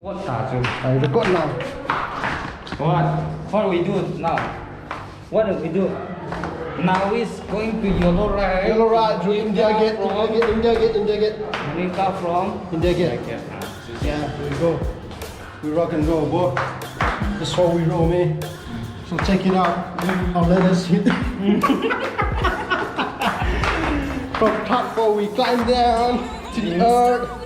What are you? I record now. What we do now? What do we do? Now is going to Yulu, right? Yellow ride through India Gate, India Gate. Monica from India Gate. Yeah, here we go. We rock and roll, boy. That's how we roll, man. So check it out. Now let us hit. From top four, we climb down to the earth.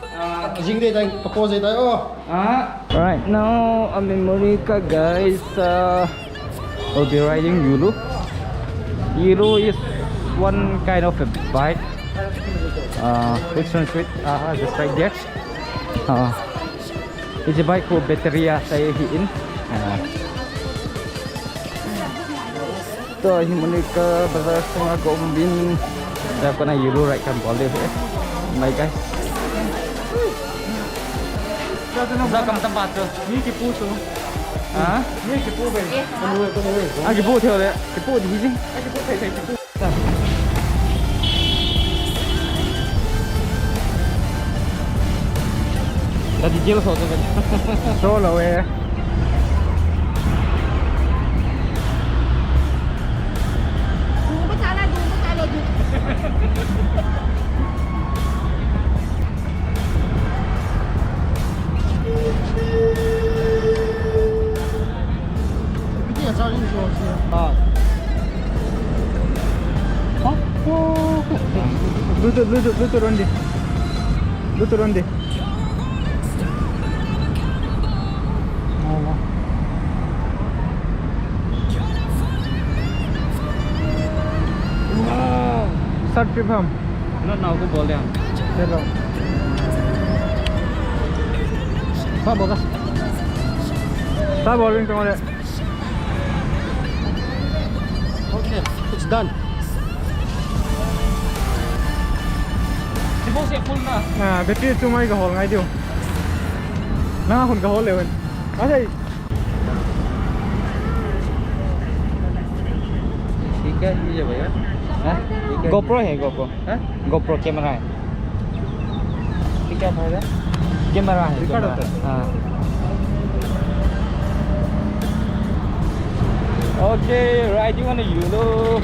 Right now I'm in Monica, guys. We'll be riding Yulu. Yulu is one kind of a bike. Which one? Just right there. It's a bike ko baterya saya hiin. To hi Monica bazar semua gombin. Dapat na Yulu ride kan boleh. My guys. Sa kam tempat tu. Ni kipu tu. Ni kipu be. Kipu theo đấy. Kipu thì gì? Kipu thầy kipu. Tadi jail so tu kan. Solo we. Lu turun deh. Wow. Start trip हम. Not now, aku boleh yang. Hello. Apa bogas? Apa boleh yang kau Okay, it's done. Siap full na. Battery cuma cái hole ngay điều. Nó hồn cái hole liền. Có gì? Tiga gì vậy á? Hả? GoPro hay GoPro? Hả? GoPro camera. Tiga apa ya? Camera. Record Okay, riding on a Yulu.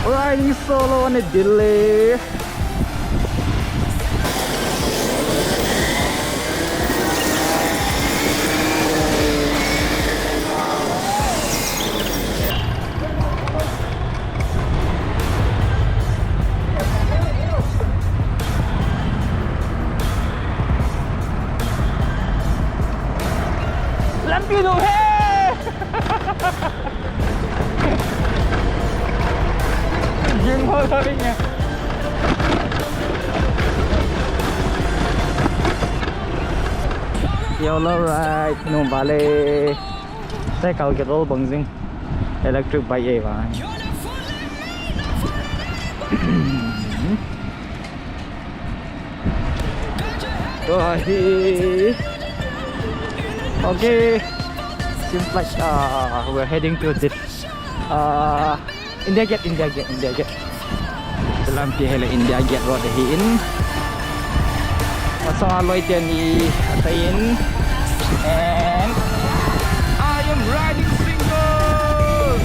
Riding solo on a delay. Lampido, hey! Dừng hơi thôi đi nha. Yellow ride no vale. Saya kalau kita bang zing electric bike ya bang. Okay, seems like we're heading to this India Gate. Dalam pihak India Gate road hin. Masang aloy dia ni atain. And I am riding single.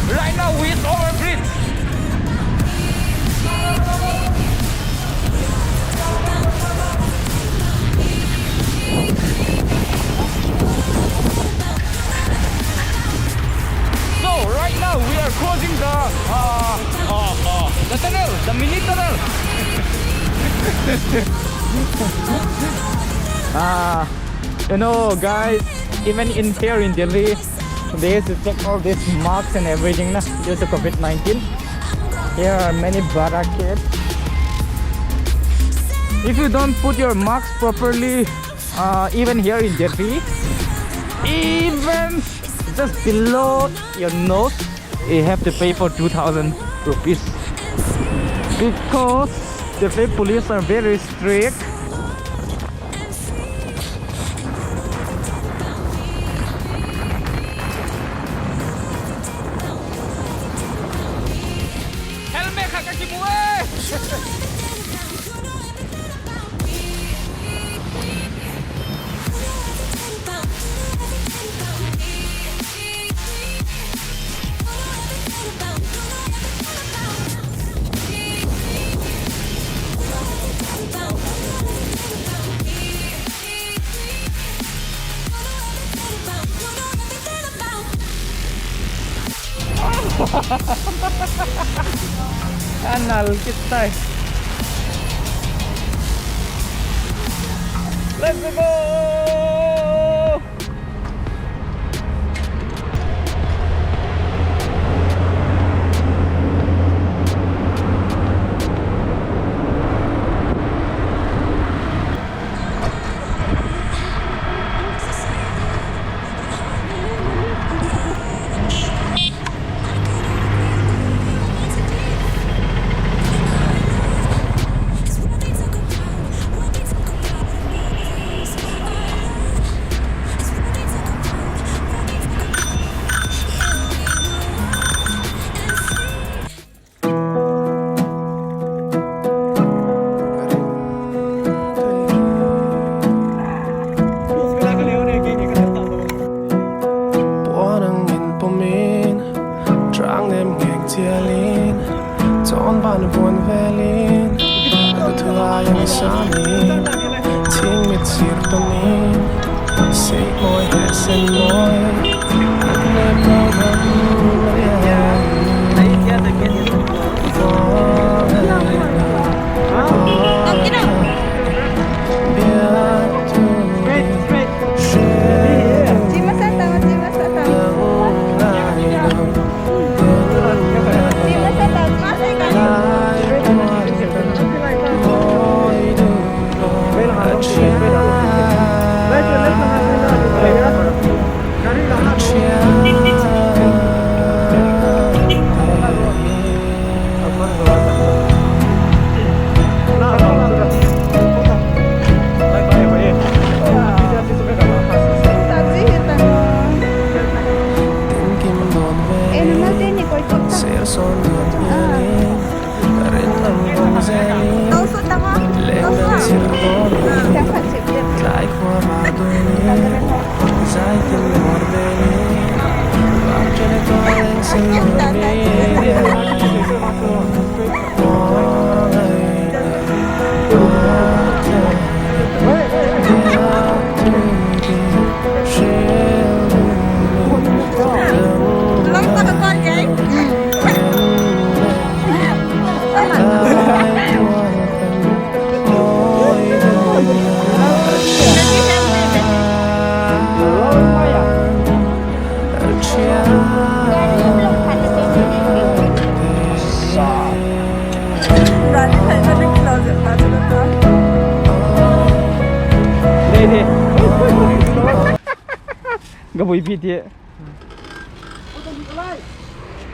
Right now with overbridge. You know, guys, even in here in Delhi, they used to check all these marks and everything na, due to COVID-19. Here are many barricades. If you don't put your marks properly, even here in Delhi, even just below your nose, you have to pay for 2,000 rupees. Because the police are very strict. Helmet kaki mu Kanal kita. Let's go. Ting mitt cirka min Säg moj hässen moj Att lämna honom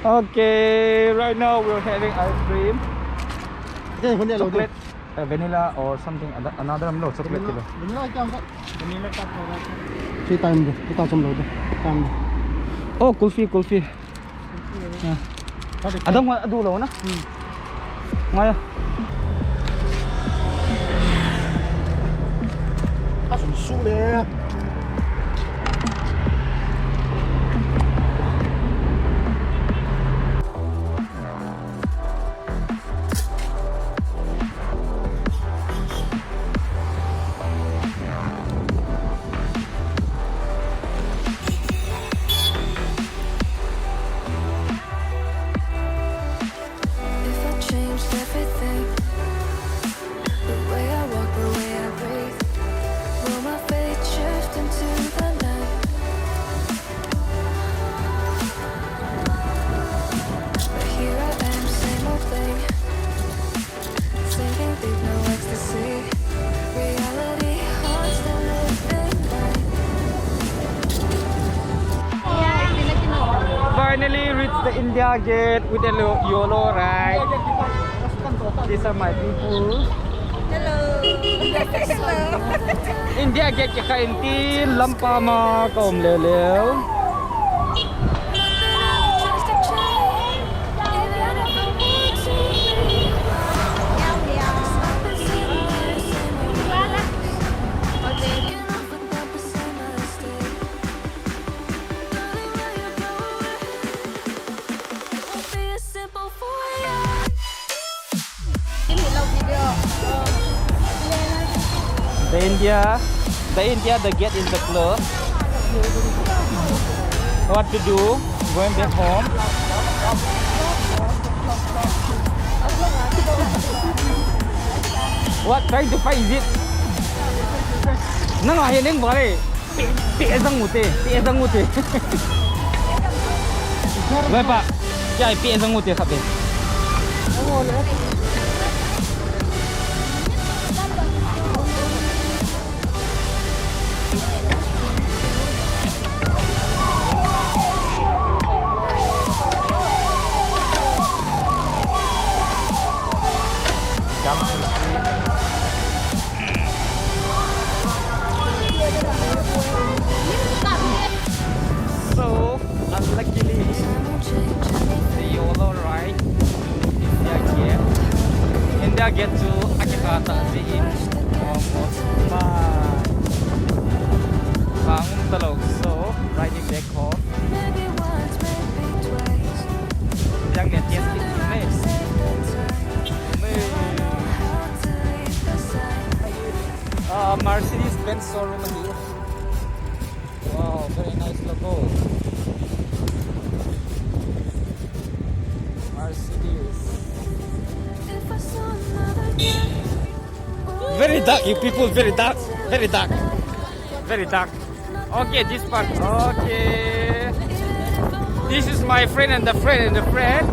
Okay, right now we're having ice cream. Chocolate, vanilla or something, another chocolate. Vanilla Three times, 2,000 Oh, kulfi. Adam adulo na. Ngaya. Super. Changed everything. the India gate with the YOLO, right? These are my people. Hello. India gate cái khai tin lampa mà cổng lều lều. The India, the gate is the club. What to do? Going back home. What trying to find it? Nang ayan din bale. Piesang mute. Wei pak. Jai piesang mute khabe. So, unluckily, the YOLO ride India get to Jakarta in almost Bangun Talog. So, riding back home. Yang get yes Mercedes-Benz showroom here. Wow, very nice logo. Mercedes. Very dark, you people. Very dark. Okay, this part. Okay. This is my friend and the friend and the friend.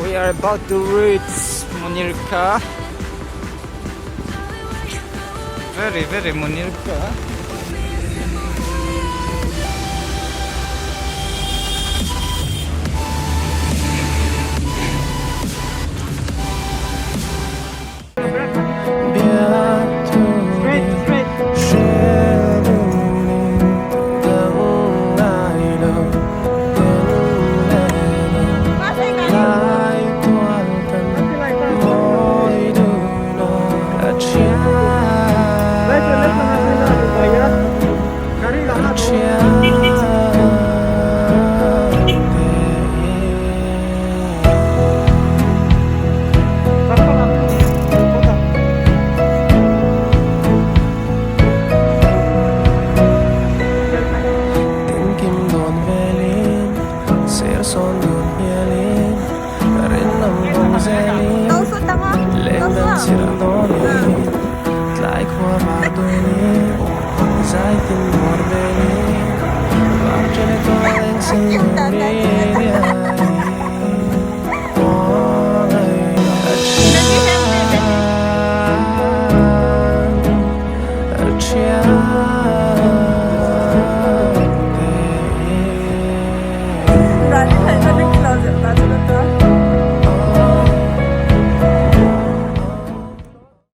We are about to reach Munirka. Very Munirka. Ang cute tatay.